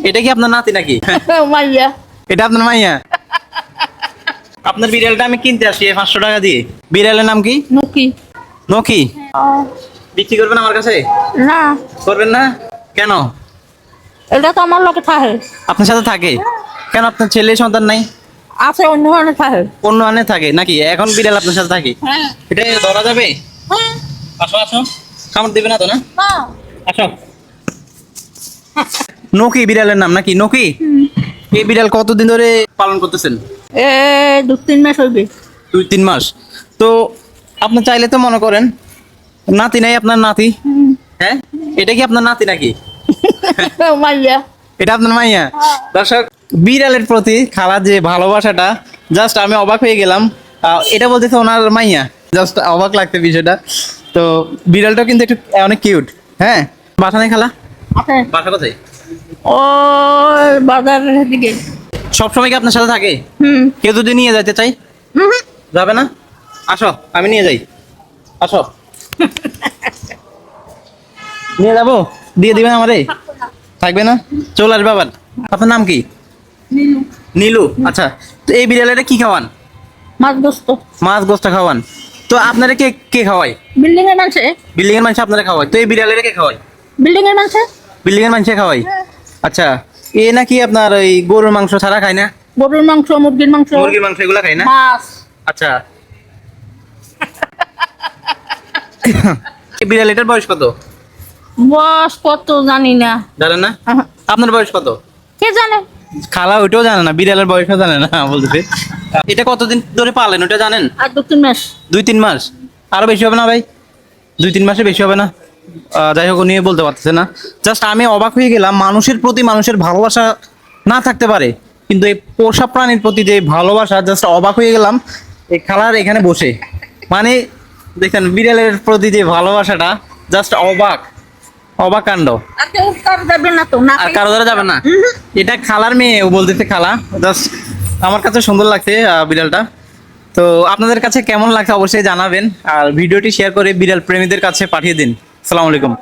এটা কি আপনার নাতি নাকি? মাইয়া। এটা আপনার মাইয়া? আপনার বিড়ালটা আমি কিনতে আসি 500 টাকা দিয়ে। বিড়ালের নাম কি? নকি। নকি। বিক্রি করবেন আমার কাছে? না, করবেন না কেন? এটা তো আমার লোকে থাকে। আপনার সাথে থাকে কেন? আপনার ছেলে সন্তান নাই? আছে অন্য ধরনের থাকে। অন্য আনে থাকে নাকি? এখন বিড়াল আপনার সাথে থাকে? হ্যাঁ। এটা ধরা যাবে? আসো আসো, কামড় দিবে না তো না? আসো। নকি বিড়ালের নাম নাকি? নকি। এই বিড়াল কতদিন ধরে পালন করতেছেন? এ 2-3 মাস হইবে। 2-3 মাস। তো আপনি চাইলে তো মনে করেন নাতি নাই আপনার নাতি? হ্যাঁ, এটা কি আপনার নাতি নাকি? মাইয়া। এটা আপনার মাইয়া? দর্শক, বিড়ালের প্রতি খালার যে ভালোবাসাটা, জাস্ট আমি অবাক হয়ে গেলাম। এটা বলতেছে ওনার মাইয়া, জাস্ট অবাক লাগছে বিষয়টা। তো বিড়ালটা কিন্তু একটু অনেক কিউট। হ্যাঁ, বাসা নেই খালা? আছে। বাসা কোথায়? ওই বাজারের দিকে। সবসময় কি আপনার সাথে থাকে? কেউ যদি নিয়ে যেতে চাই? যাবে না? আসো, আমি নিয়ে যাই। আসো। নিয়ে যাবো? দিয়ে দিবেন আমারে? থাকবে না? চলে আসবে আবার। আপনার নাম কি? নীলু। নীলু। আচ্ছা, তো এই বিড়ালেটা কি খাওয়ান? মাছ গোস্ত। মাছ গোস্ত খাওয়ান। তো আপনারা কে কে খাওয়ায়? বিল্ডিং এর মানুষে। বিল্ডিং এর মানুষ আপনারা খাওয়ায়, তো এই বিড়ালের কে খাওয়ায়? বিল্ডিং এর মানুষে। বিল্ডিং এর মানুষে খাওয়াই। আচ্ছা, এ নাকি আপনার ওই গরুর মাংস ছাড়া খায় না? গরুর মাংস, মুরগির মাংস, মুরগির মাংস এগুলা খায় না? মাছ। আচ্ছা। এই বিড়ালেটার বয়স কত? বয়স কত জানি না। জানেন না? আপনার বয়স কত? কে জানে? খালা ওইটাও জানে না, বিড়ালের বয়সও জানে না বলতেছে। এটা কতদিন ধরে পালেন ওটা জানেন? আর 2-3 মাস। 2-3 মাস? আরো বেশি হবে না ভাই? 2-3 মাসে বেশি হবে না? যাই হোক, নিয়ে বলতে পারতেছে না। জাস্ট আমি অবাক হয়ে গেলাম, মানুষের প্রতি মানুষের ভালোবাসা না থাকতে পারে, কিন্তু এই পোষা প্রাণীর প্রতি যে ভালোবাসা, জাস্ট অবাক হয়ে গেলাম এই খালার এখানে বসে। মানে দেখেন বিড়ালের প্রতি যে ভালোবাসাটা, জাস্ট অবাক, অবাক কাণ্ড। আর কেউ কারো যাবে না তো না। আর কারো দ্বারা যাবে না? এটা খালার মেয়ে, ও বলতেছে খালা। জাস্ট আমার কাছে সুন্দর লাগছে বিড়ালটা। তো আপনাদের কাছে কেমন লাগছে অবশ্যই জানাবেন, আর ভিডিওটি শেয়ার করে বিড়াল প্রেমীদের কাছে পাঠিয়ে দিন। আসসালামু আলাইকুম।